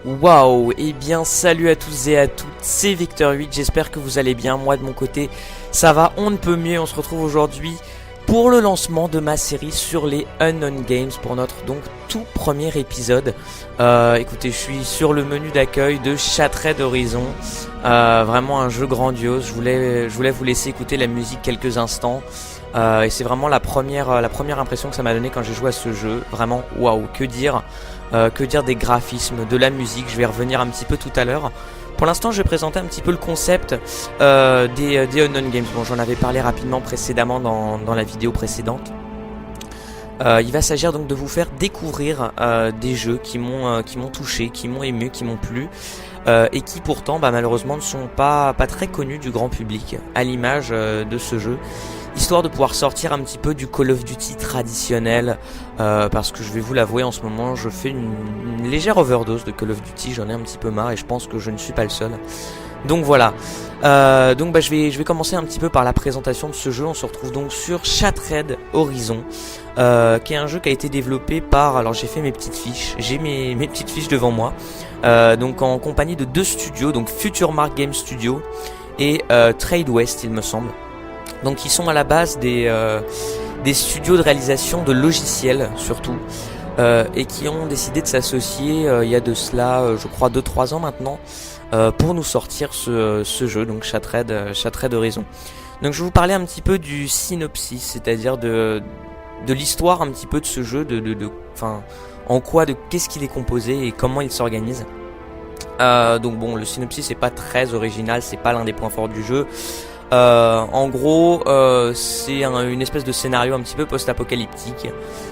Waouh, et bien salut à tous et à toutes, c'est Victor8, j'espère que vous allez bien, moi de mon côté ça va, on ne peut mieux, on se retrouve aujourd'hui pour le lancement de ma série sur les Unknown Games pour notre donc tout premier épisode. Écoutez, je suis sur le menu d'accueil de Shattered Horizon, vraiment un jeu grandiose, je voulais vous laisser écouter la musique quelques instants. Et c'est vraiment la première impression que ça m'a donné quand j'ai joué à ce jeu, vraiment waouh, que dire des graphismes, de la musique, je vais y revenir un petit peu tout à l'heure. Pour l'instant je vais présenter un petit peu le concept des Unknown Games. Bon, j'en avais parlé rapidement précédemment dans la vidéo précédente. Il va s'agir donc de vous faire découvrir des jeux qui m'ont touché, qui m'ont ému, qui m'ont plu, et qui pourtant malheureusement ne sont pas très connus du grand public, à l'image de ce jeu, histoire de pouvoir sortir un petit peu du Call of Duty traditionnel, parce que je vais vous l'avouer, en ce moment je fais une légère overdose de Call of Duty, j'en ai un petit peu marre et je pense que je ne suis pas le seul. Donc voilà, je vais commencer un petit peu par la présentation de ce jeu. On se retrouve donc sur Shattered Horizon, qui est un jeu qui a été développé par, alors j'ai fait mes petites fiches, j'ai mes petites fiches devant moi, donc en compagnie de deux studios, donc Future Mark Game Studio et Tradewest il me semble. Donc ils sont à la base des studios de réalisation de logiciels surtout, et qui ont décidé de s'associer il y a de cela je crois 2-3 ans maintenant, pour nous sortir ce jeu, donc Shattered Horizon. Donc je vais vous parler un petit peu du synopsis, c'est-à-dire de l'histoire un petit peu de ce jeu, qu'est-ce qu'il est composé et comment il s'organise. Donc bon, le synopsis c'est pas très original, c'est pas l'un des points forts du jeu. En gros, c'est une espèce de scénario un petit peu post-apocalyptique.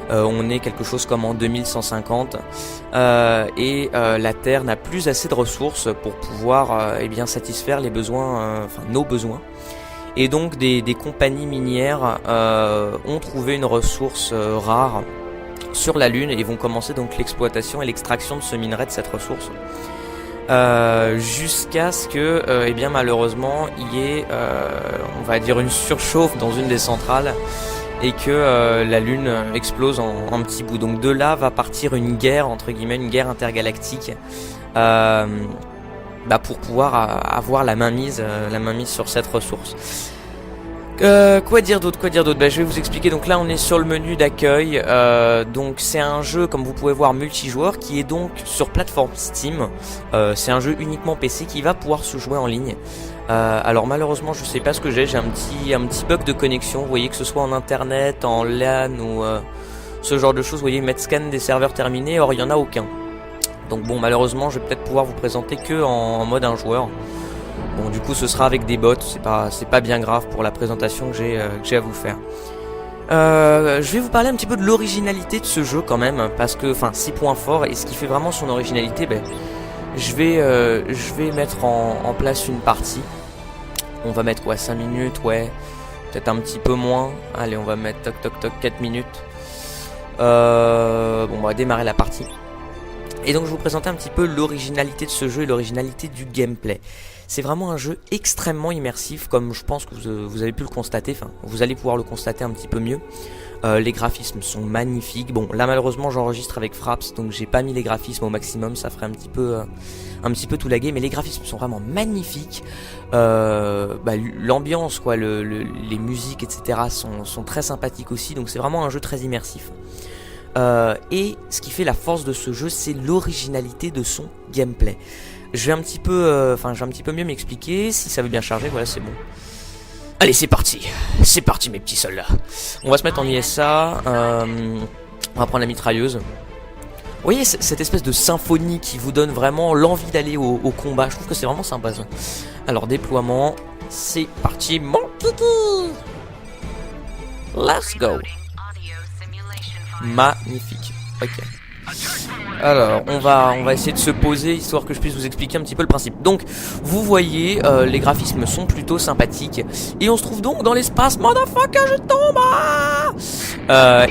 On est quelque chose comme en 2150, et la Terre n'a plus assez de ressources pour pouvoir satisfaire les besoins, nos besoins. Et donc des compagnies minières ont trouvé une ressource rare sur la Lune et vont commencer donc l'exploitation et l'extraction de ce minerai, de cette ressource. Jusqu'à ce que malheureusement il y ait on va dire une surchauffe dans une des centrales et que la Lune explose en petits bouts. Donc de là va partir une guerre, entre guillemets, une guerre intergalactique, pour pouvoir avoir la mainmise sur cette ressource. Quoi dire d'autre, je vais vous expliquer. Donc là on est sur le menu d'accueil, donc c'est un jeu, comme vous pouvez voir, multijoueur, qui est donc sur plateforme Steam. C'est un jeu uniquement PC qui va pouvoir se jouer en ligne. Alors malheureusement je sais pas ce que j'ai un petit bug de connexion, vous voyez, que ce soit en internet, en LAN ou ce genre de choses. Vous voyez, Metscan des serveurs terminés, or il y en a aucun. Donc bon, malheureusement je vais peut-être pouvoir vous présenter que en mode un joueur. Bon, du coup ce sera avec des bots, c'est pas bien grave pour la présentation que j'ai à vous faire. Je vais vous parler un petit peu de l'originalité de ce jeu quand même, parce que, 6 points forts, et ce qui fait vraiment son originalité, je vais mettre en place une partie. On va mettre quoi, 5 minutes, ouais, peut-être un petit peu moins. Allez, on va mettre 4 minutes. On va démarrer la partie. Et donc je vais vous présenter un petit peu l'originalité de ce jeu et l'originalité du gameplay. C'est vraiment un jeu extrêmement immersif, comme je pense que vous avez pu le constater, vous allez pouvoir le constater un petit peu mieux. Les graphismes sont magnifiques. Bon, là malheureusement j'enregistre avec Fraps, donc j'ai pas mis les graphismes au maximum, ça ferait un petit peu tout laguer, mais les graphismes sont vraiment magnifiques. L'ambiance, quoi, les musiques, etc. sont très sympathiques aussi, donc c'est vraiment un jeu très immersif. Et ce qui fait la force de ce jeu, c'est l'originalité de son gameplay. Je vais un petit peu mieux m'expliquer. Si ça veut bien charger, voilà, c'est bon. Allez, c'est parti mes petits soldats. On va se mettre en ISA, on va prendre la mitrailleuse. Vous voyez cette espèce de symphonie qui vous donne vraiment l'envie d'aller au combat. Je trouve que c'est vraiment sympa ça. Alors déploiement, c'est parti mon toutou. Let's go. Magnifique. Ok. Alors on va essayer de se poser histoire que je puisse vous expliquer un petit peu le principe. Donc vous voyez, les graphismes sont plutôt sympathiques et on se trouve donc dans l'espace. Motherfucker, je tombe.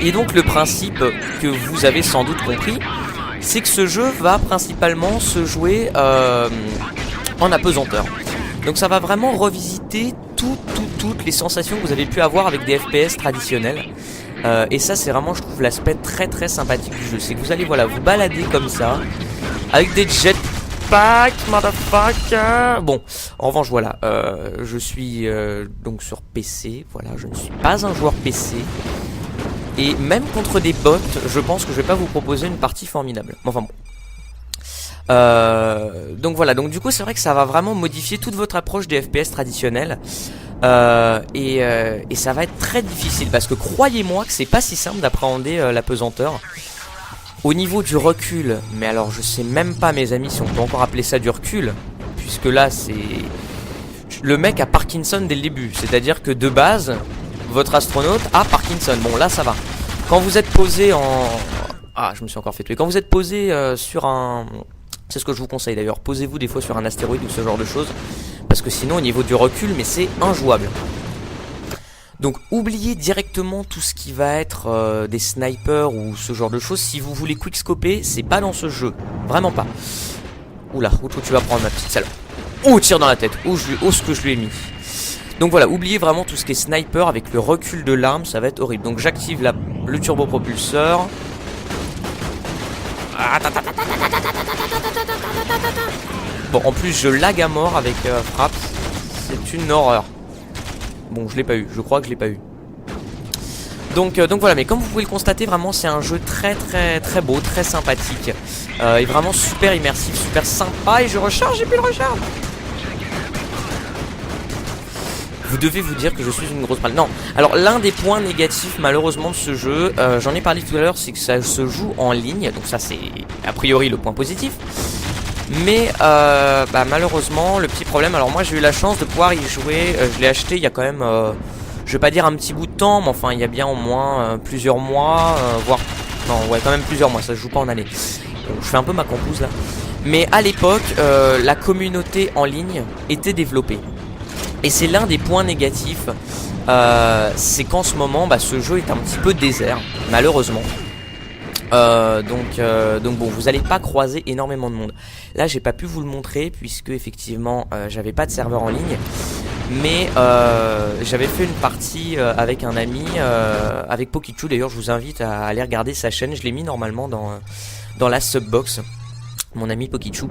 Et donc le principe que vous avez sans doute compris, c'est que ce jeu va principalement se jouer en apesanteur. Donc ça va vraiment revisiter toutes les sensations que vous avez pu avoir avec des FPS traditionnels. Et ça c'est vraiment, je trouve, l'aspect très sympathique du jeu. C'est que vous allez, voilà, vous balader comme ça avec des jets back, motherfucker. Bon, en revanche, voilà, je suis donc sur PC. Voilà, je ne suis pas un joueur PC. Et même contre des bots, je pense que je vais pas vous proposer une partie formidable. Enfin bon. Donc voilà, donc du coup c'est vrai que ça va vraiment modifier toute votre approche des FPS traditionnels. Et ça va être très difficile parce que croyez-moi que c'est pas si simple d'appréhender la pesanteur. Au niveau du recul, mais alors je sais même pas mes amis si on peut encore appeler ça du recul, puisque là c'est... Le mec a Parkinson dès le début, c'est-à-dire que de base, votre astronaute a Parkinson. Bon là ça va. Quand vous êtes posé en... Ah, je me suis encore fait tuer. Quand vous êtes posé sur un... C'est ce que je vous conseille d'ailleurs, posez-vous des fois sur un astéroïde ou ce genre de choses, parce que sinon au niveau du recul, mais c'est injouable. Donc oubliez directement tout ce qui va être des snipers ou ce genre de choses. Si vous voulez quickscoper, c'est pas dans ce jeu, vraiment pas. Oula, où tu vas prendre ma petite salope. Oh, tire dans la tête, oh ce que je lui ai mis. Donc voilà, oubliez vraiment tout ce qui est sniper avec le recul de l'arme, ça va être horrible. Donc j'active le turbopropulseur. Bon, en plus je lag à mort avec frappe. C'est une horreur. Bon, je l'ai pas eu, je crois que je l'ai pas eu. Donc voilà, mais comme vous pouvez le constater, vraiment c'est un jeu très beau, très sympathique. Et vraiment super immersif, super sympa. Et je recharge, j'ai plus de recharge. Vous devez vous dire que je suis une grosse balle. Non, alors l'un des points négatifs malheureusement de ce jeu, j'en ai parlé tout à l'heure, c'est que ça se joue en ligne. Donc ça c'est a priori le point positif. Mais malheureusement le petit problème, alors moi j'ai eu la chance de pouvoir y jouer, je l'ai acheté il y a quand même, je vais pas dire un petit bout de temps, mais enfin il y a bien au moins plusieurs mois, voire, non ouais quand même plusieurs mois, ça se joue pas en année. Donc je fais un peu ma compouze là. Mais à l'époque, la communauté en ligne était développée. Et c'est l'un des points négatifs, c'est qu'en ce moment ce jeu est un petit peu désert, malheureusement. Donc bon, vous allez pas croiser énormément de monde. Là j'ai pas pu vous le montrer puisque effectivement j'avais pas de serveur en ligne. Mais j'avais fait une partie avec un ami, avec Pokichu. D'ailleurs je vous invite à aller regarder sa chaîne. Je l'ai mis normalement dans la subbox, mon ami Pokichu.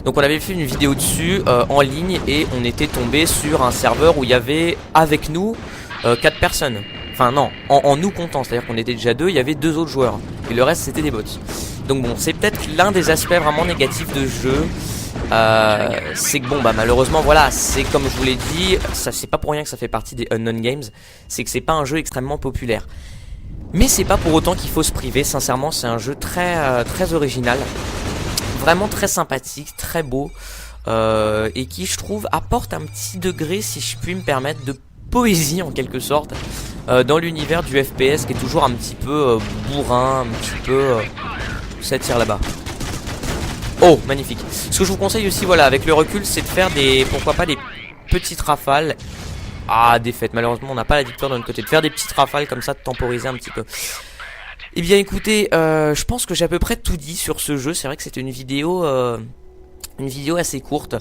Donc on avait fait une vidéo dessus en ligne. Et on était tombé sur un serveur où il y avait avec nous 4 personnes. Enfin non, en nous comptant, c'est-à-dire qu'on était déjà 2, il y avait 2 autres joueurs. Et le reste c'était des bots. Donc bon, c'est peut-être l'un des aspects vraiment négatifs de ce jeu. C'est que bon malheureusement voilà, c'est comme je vous l'ai dit, ça c'est pas pour rien que ça fait partie des Unknown Games. C'est que c'est pas un jeu extrêmement populaire. Mais c'est pas pour autant qu'il faut se priver, sincèrement c'est un jeu très original. Vraiment très sympathique, très beau. Et qui je trouve apporte un petit degré, si je puis me permettre, de poésie en quelque sorte dans l'univers du FPS qui est toujours un petit peu bourrin, un petit peu... ça tire là-bas. Oh, magnifique. Ce que je vous conseille aussi, voilà, avec le recul, c'est de faire des... pourquoi pas des petites rafales. Ah, défaite. Malheureusement, on n'a pas la victoire de notre côté. De faire des petites rafales comme ça, de temporiser un petit peu. Eh bien, écoutez, je pense que j'ai à peu près tout dit sur ce jeu. C'est vrai que c'était une vidéo assez courte.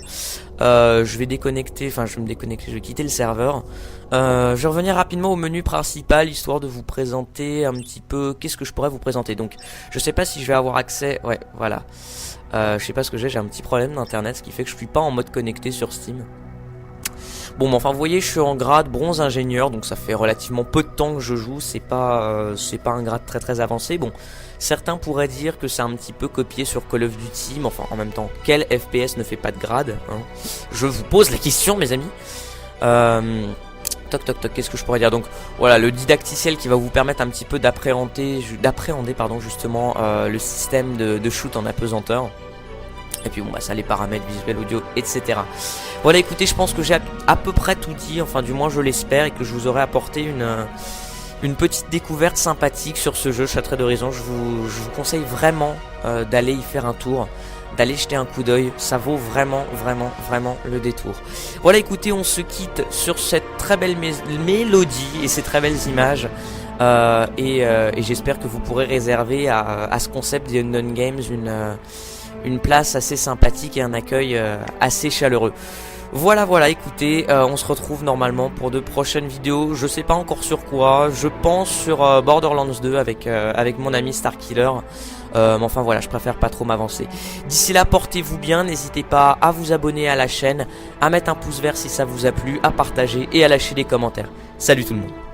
Je vais déconnecter, enfin je vais me déconnecter, je vais quitter le serveur. Je vais revenir rapidement au menu principal histoire de vous présenter un petit peu qu'est-ce que je pourrais vous présenter. Donc je sais pas si je vais avoir accès, ouais voilà. Je sais pas ce que j'ai un petit problème d'internet, ce qui fait que je suis pas en mode connecté sur Steam. Bon, mais enfin vous voyez, je suis en grade bronze ingénieur, donc ça fait relativement peu de temps que je joue, c'est pas un grade très avancé. Bon, certains pourraient dire que c'est un petit peu copié sur Call of Duty, mais enfin en même temps, quel FPS ne fait pas de grade hein? Je vous pose la question mes amis. Toc, qu'est-ce que je pourrais dire? Donc voilà, le didacticiel qui va vous permettre un petit peu d'appréhender justement le système de shoot en apesanteur. Et puis bon ça, les paramètres visuels, audio, etc. Voilà, écoutez, je pense que j'ai à peu près tout dit, enfin du moins je l'espère, et que je vous aurai apporté une petite découverte sympathique sur ce jeu Shattered Horizon. Je vous conseille vraiment d'aller y faire un tour, d'aller jeter un coup d'œil, ça vaut vraiment le détour. Voilà, écoutez, on se quitte sur cette très belle mélodie et ces très belles images. Et j'espère que vous pourrez réserver à ce concept des Unknown Games une place assez sympathique et un accueil assez chaleureux. Voilà, écoutez, on se retrouve normalement pour de prochaines vidéos. Je sais pas encore sur quoi, je pense sur Borderlands 2 avec mon ami Starkiller. Mais enfin voilà, je préfère pas trop m'avancer. D'ici là, portez-vous bien, n'hésitez pas à vous abonner à la chaîne, à mettre un pouce vert si ça vous a plu, à partager et à lâcher des commentaires. Salut tout le monde.